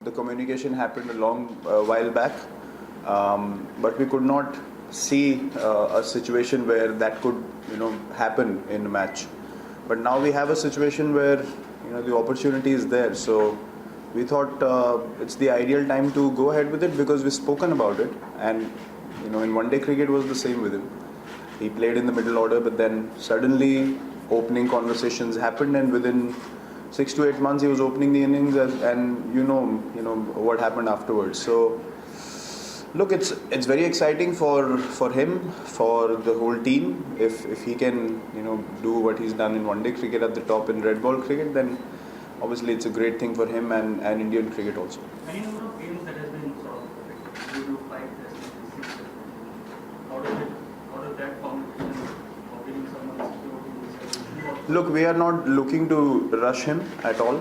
The communication happened a long while back, but we could not see a situation where that could, happen in a match. But now we have a situation where, the opportunity is there. So we thought it's the ideal time to go ahead with it because we've spoken about it. And, in one-day cricket was the same with him. He played in the middle order, but then suddenly opening conversations happened, and within 6 to 8 months he was opening the innings, and what happened afterwards. So look, it's very exciting for him, for the whole team. If he can do what he's done in one day cricket at the top in red ball cricket, then obviously it's a great thing for him and Indian cricket also. Any number of games that has been sort of due to 5 tests, 6 tests. How does that competition of getting someone security? Look, we are not looking to rush him at all.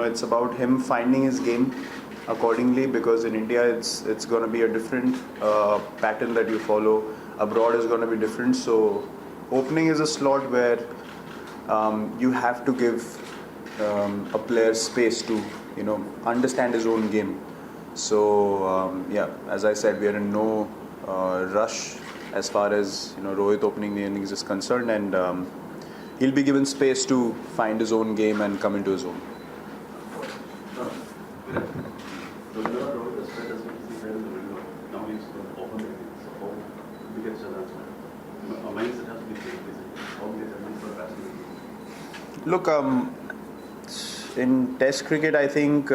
It's about him finding his game accordingly, because in India it's going to be a different pattern that you follow. Abroad is going to be different. So opening is a slot where you have to give a player space to understand his own game. So as I said, we are in no rush as far as Rohit opening the innings is concerned, and he'll be given space to find his own game and come into his own. Look, in Test cricket, I think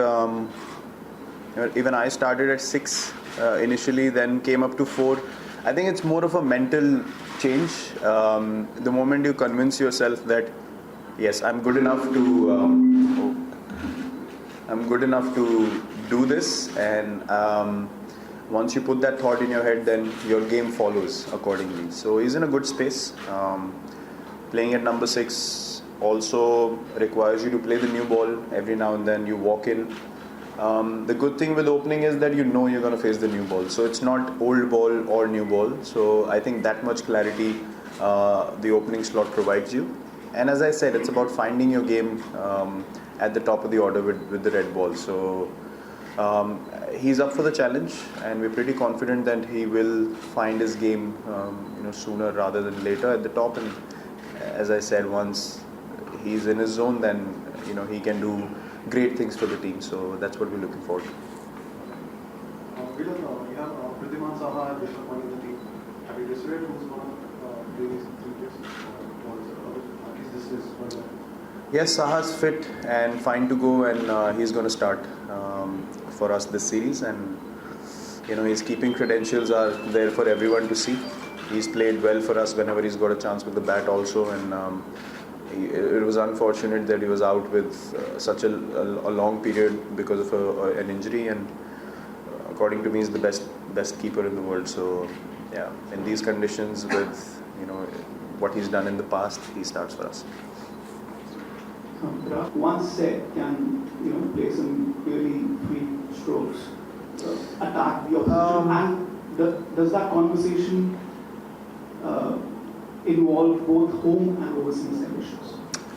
even I started at 6 initially, then came up to 4. I think it's more of a mental change. The moment you convince yourself that yes, I'm good enough to do this, and once you put that thought in your head, then your game follows accordingly. So he's in a good space. Playing at number 6 also requires you to play the new ball every now and then. You walk in. The good thing with opening is that you're going to face the new ball. So it's not old ball or new ball. So I think that much clarity the opening slot provides you. And as I said, it's about finding your game at the top of the order with the red ball. So he's up for the challenge, and we're pretty confident that he will find his game sooner rather than later at the top. And as I said, once he's in his zone, then he can do great things for the team. So that's what we're looking forward to. You have Prithiman Saha and Rishabh Pant in the team. Have you decided who's going to do these 3 tests? Or is this his first? Yes, Saha's fit and fine to go, and he's going to start for us this series. And his keeping credentials are there for everyone to see. He's played well for us whenever he's got a chance with the bat also, and it was unfortunate that he was out with such a long period because of an injury, and according to me he's the best keeper in the world. So yeah, in these conditions with what he's done in the past, he starts for us. Once set can play some really free strokes, attack the opposition, and does that conversation involve both home and overseas selections?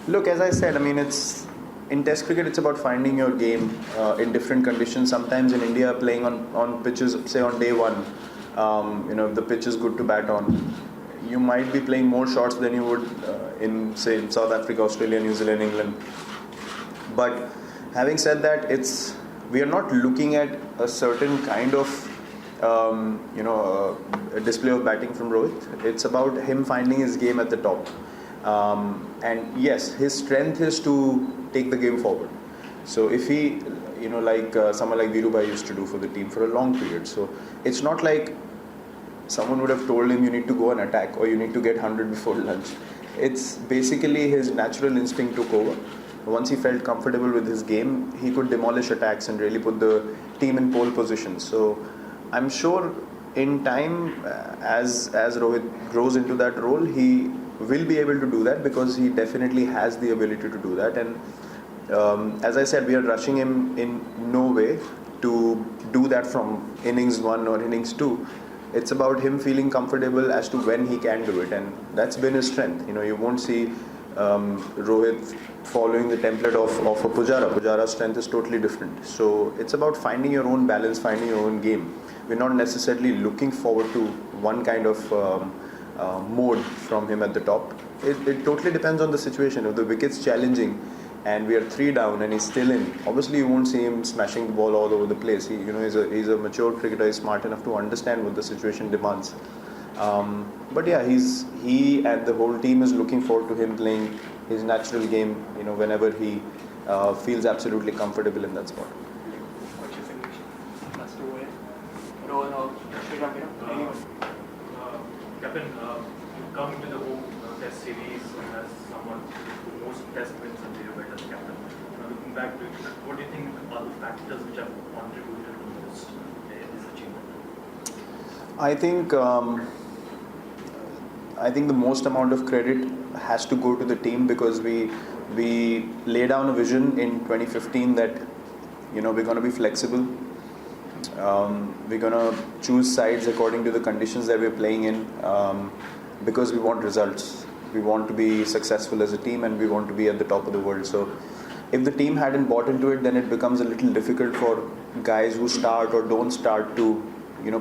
Look, as I said, it's in Test cricket, it's about finding your game in different conditions. Sometimes in India, playing on pitches, say on day 1, if the pitch is good to bat on, you might be playing more shots than you would in South Africa, Australia, New Zealand, England. But having said that, we are not looking at a certain kind of a display of batting from Rohit. It's about him finding his game at the top. And yes, his strength is to take the game forward. So if he, like someone like Virubai used to do for the team for a long period. So it's not like someone would have told him you need to go and attack or you need to get 100 before lunch. It's basically his natural instinct took over. Once he felt comfortable with his game, he could demolish attacks and really put the team in pole position. So I'm sure in time, as Rohit grows into that role, he will be able to do that, because he definitely has the ability to do that. And as I said, we are rushing him in no way to do that from innings 1 or innings 2. It's about him feeling comfortable as to when he can do it, and that's been his strength. You won't see Rohit following the template of a Pujara. Pujara's strength is totally different. So it's about finding your own balance, finding your own game. We're not necessarily looking forward to one kind of mode from him at the top. It totally depends on the situation. If the wicket's challenging and we are 3 down and he's still in, obviously you won't see him smashing the ball all over the place. He's a mature cricketer. He's smart enough to understand what the situation demands. But yeah, he and the whole team is looking forward to him playing his natural game, whenever he feels absolutely comfortable in that spot. Coaches English. That's the way. Rohan or Sriram, anyone. Captain, you come into the home test series as someone who most test wins under your belt as captain. Looking back to it, what do you think are the factors which have contributed the most in this achievement? I think the most amount of credit has to go to the team, because we lay down a vision in 2015 that we're going to be flexible. We're going to choose sides according to the conditions that we're playing in, because we want results. We want to be successful as a team and we want to be at the top of the world. So if the team hadn't bought into it, then it becomes a little difficult for guys who start or don't start to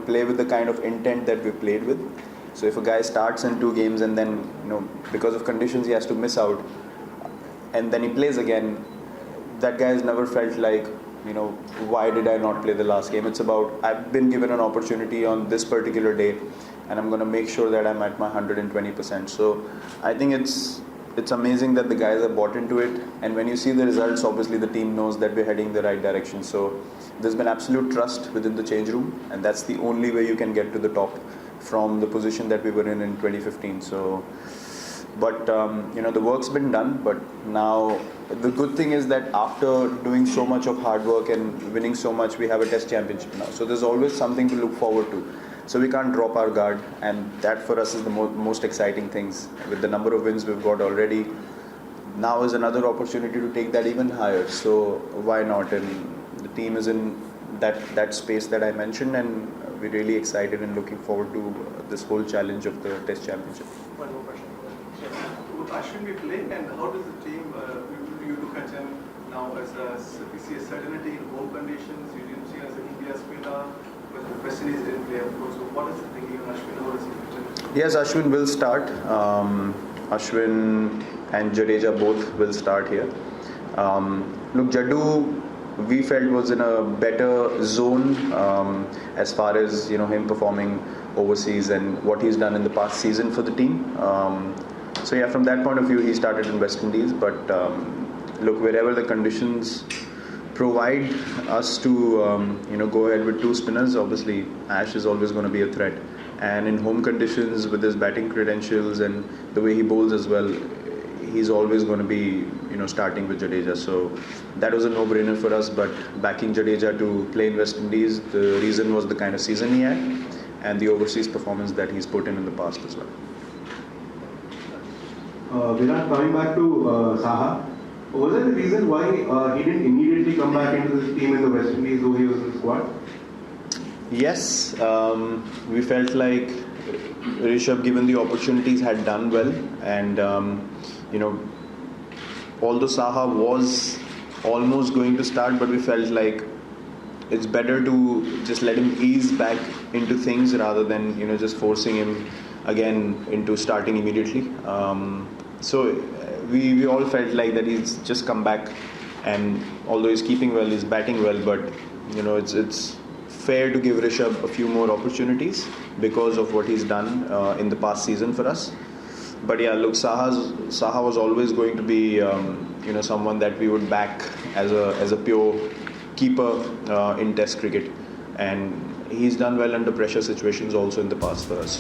play with the kind of intent that we played with. So if a guy starts in 2 games and then because of conditions he has to miss out, and then he plays again, that guy has never felt like why did I not play the last game. It's about, I've been given an opportunity on this particular day and I'm going to make sure that I'm at my 120%. So I think it's amazing that the guys have bought into it, and when you see the results, obviously the team knows that we're heading the right direction. So there's been absolute trust within the change room, and that's the only way you can get to the top from the position that we were in 2015. So but the work's been done. But now the good thing is that after doing so much of hard work and winning so much, we have a test championship now, so there's always something to look forward to. So we can't drop our guard, and that for us is the most exciting things. With the number of wins we've got already, now is another opportunity to take that even higher. So why not? And the team is in that space that I mentioned, and we're really excited and looking forward to this whole challenge of the Test Championship. One more question. Would Ashwin be playing, and how does the team, you look at him now as we see a certainty in home conditions, you didn't see as an India spinner, but the West Indies didn't play, of course. So what is the thinking on Ashwin? How does he fit in? Yes, Ashwin will start. Ashwin and Jadeja both will start here. Look, Jaddu, we felt was in a better zone as far as him performing overseas and what he's done in the past season for the team. So yeah, from that point of view, he started in West Indies. But look, wherever the conditions provide us to go ahead with 2 spinners, obviously Ash is always going to be a threat. And in home conditions, with his batting credentials and the way he bowls as well, he's always going to be starting with Jadeja. So that was a no-brainer for us. But backing Jadeja to play in West Indies, the reason was the kind of season he had and the overseas performance that he's put in the past as well. Virat, coming back to Saha, was there a reason why he didn't immediately come back into the team in the West Indies, though he was in the squad? Yes, we felt like Rishabh, given the opportunities, had done well, and although Saha was almost going to start, but we felt like it's better to just let him ease back into things rather than just forcing him again into starting immediately. So we all felt like that he's just come back, and although he's keeping well, he's batting well, but it's fair to give Rishabh a few more opportunities because of what he's done in the past season for us. But yeah, look, Saha was always going to be someone that we would back as a pure keeper in Test cricket, and he's done well under pressure situations also in the past for us.